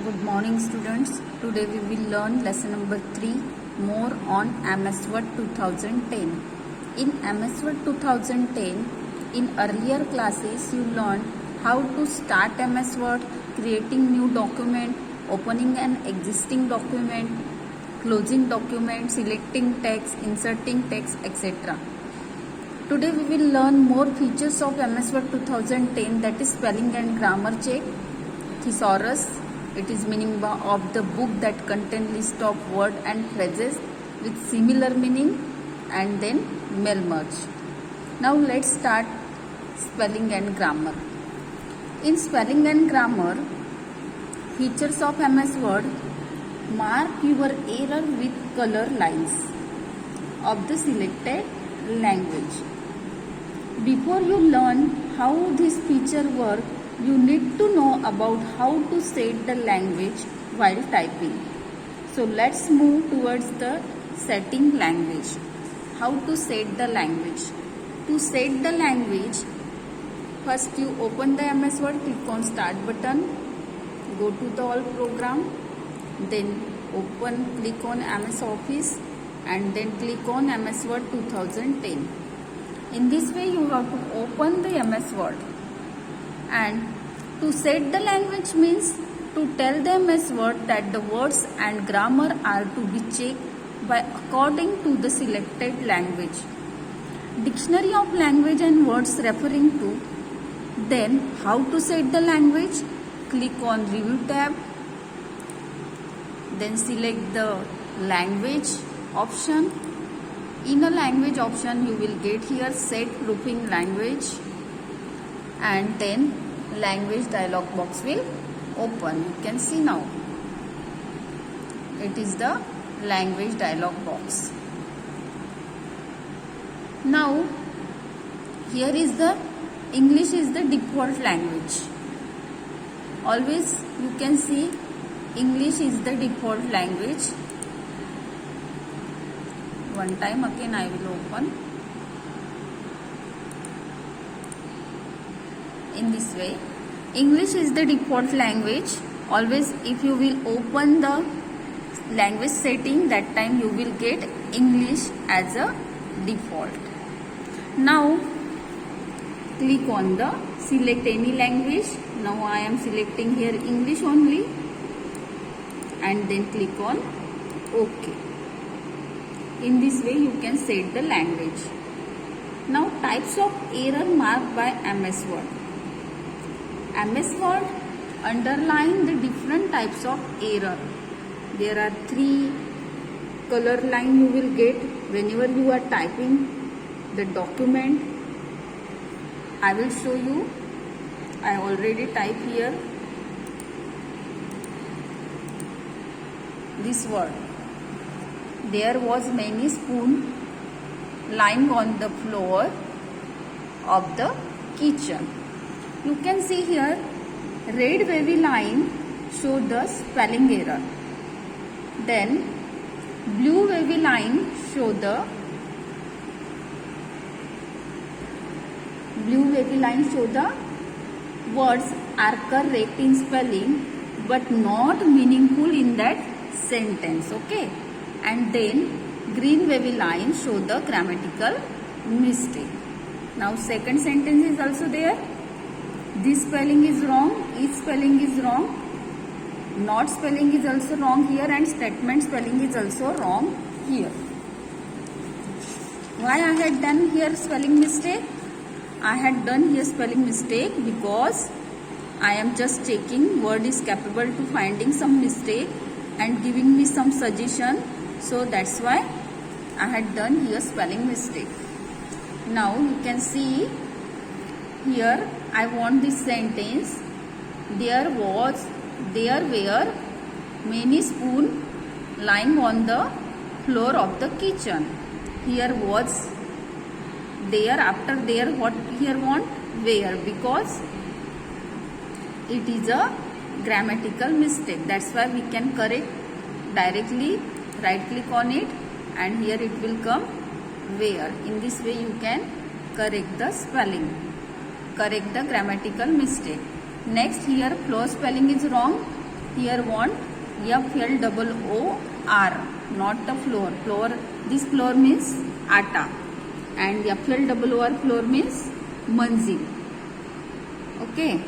Good morning students. Today we will learn lesson number 3 more on MS Word 2010. In MS Word 2010, in earlier classes you learned how to start MS Word, creating new document, opening an existing document, closing document, selecting text, inserting text, etc. Today we will learn more features of MS Word 2010, that is spelling and grammar check, thesaurus. It is meaning of the book that contain list of word and phrases with similar meaning, and then mail merge. Now let's start spelling and grammar. In spelling and grammar, features of MS Word: mark your error with color lines of the selected language. Before you learn how this feature works, you need to know about how to set the language while typing. So let's move towards the setting language. How to set the language? To set the language, first you open the MS Word, click on Start button, go to the All program, then click on MS Office, and then click on MS Word 2010. In this way you have to open the MS Word. And to set the language means to tell the MS Word that the words and grammar are to be checked by according to the selected language. Dictionary of language and words referring to. Then how to set the language? Click on Review tab. Then select the language option. In a language option you will get here set grouping language, and then language dialog box will open. You can see now it is the language dialog box. Now here is the English is the default language. Always you can see English is the default language. One time again I will open. In this way, English is the default language. Always if you will open the language setting, that time you will get English as a default. Now click on the select any language. Now I am selecting here English only, and then click on OK. In this way you can set the language. Now types of error marked by MS Word. MS Word underline the different types of error. There are 3 color line you will get whenever you are typing the document. I will show you. I already type here this word. There was many spoon lying on the floor of the kitchen. You can see here red wavy line show the spelling error. Then blue wavy line show the words are correct in spelling but not meaningful in that sentence. Okay. And then green wavy line show the grammatical mistake. Now second sentence is also there. This spelling is wrong, each spelling is wrong, not spelling is also wrong here, and statement spelling is also wrong here. Why I had done here spelling mistake? I had done here spelling mistake because I am just checking Word is capable to finding some mistake and giving me some suggestion. So that's why I had done here spelling mistake. Now you can see here I want this sentence. There were many spoons lying on the floor of the kitchen. Here was there, after there what here want where, because it is a grammatical mistake. That's why we can correct directly. Right click on it and here it will come where. In this way you can correct the spelling, correct the grammatical mistake. Next here floor spelling is wrong. here want FLOOR, not the floor. Floor, this floor means atta, and FLOOR, floor means manzil. Okay,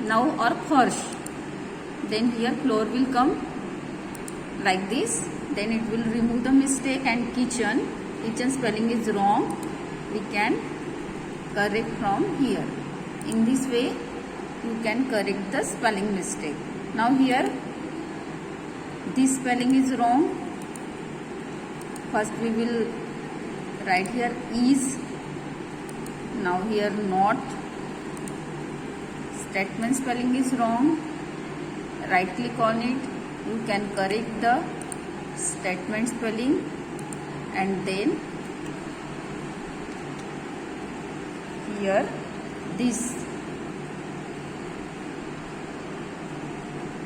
now or farsh, then here floor will come like this, then it will remove the mistake. And kitchen spelling is wrong, we can correct from here. In this way you can correct the spelling mistake. Now here this spelling is wrong. First we will write here is, now here not. Statement spelling is wrong, right click on it, you can correct the statement spelling, and then here this.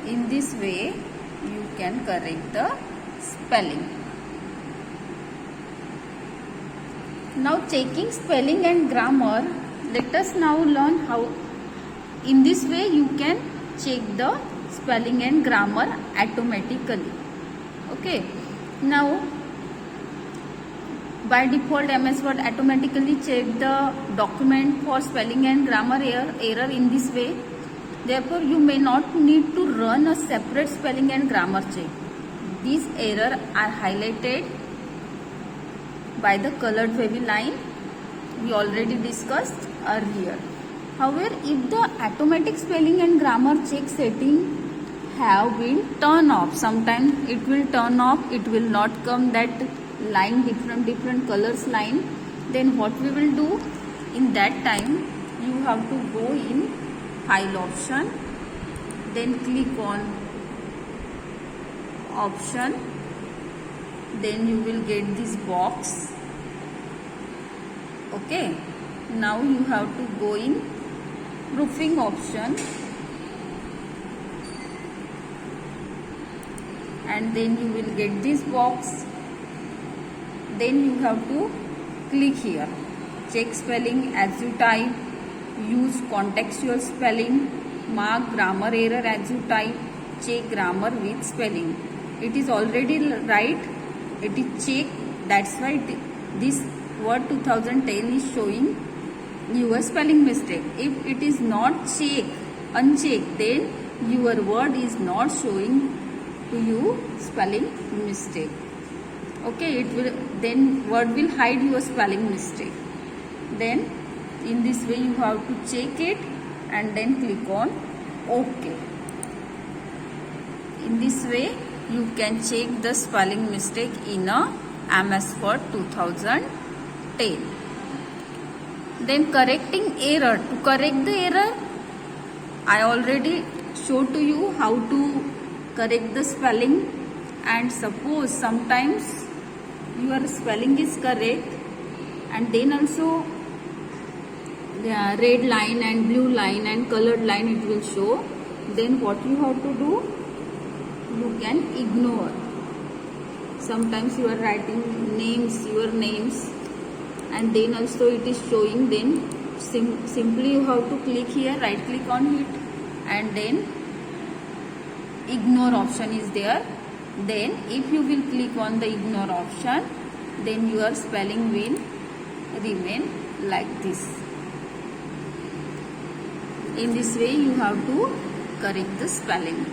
In this way you can correct the spelling. Now checking spelling and grammar, let us now learn how. In this way you can check the spelling and grammar automatically. Okay, now by default MS Word automatically check the document for spelling and grammar error in this way. Therefore you may not need to run a separate spelling and grammar check. These errors are highlighted by the colored wavy line we already discussed earlier. However, if the automatic spelling and grammar check setting have been turned off, sometimes it will turn off, it will not come that line, different colors line, then what we will do in that time, you have to go in file option, then click on option, then you will get this box. Okay, now you have to go in proofing option, and then you will get this box. Then you have to click here, check spelling as you type, use contextual spelling, mark grammar error as you type, check grammar with spelling. It is already right, it is checked, that's why this word 2010 is showing your spelling mistake. If it is not unchecked, then your word is not showing to you spelling mistake. Okay, it will, then word will hide your spelling mistake. Then in this way you have to check it and then click on OK. In this way you can check the spelling mistake in a MS Word 2010. Then correcting error. To correct the error, I already showed to you how to correct the spelling. And suppose sometimes your spelling is correct and then also the red line and blue line and colored line it will show, then what you have to do, you can ignore. Sometimes you are writing your names and then also it is showing, then simply you have to click here, right click on it, and then ignore option is there. Then if you will click on the ignore option, then your spelling will remain like this. In this way you have to correct the spelling.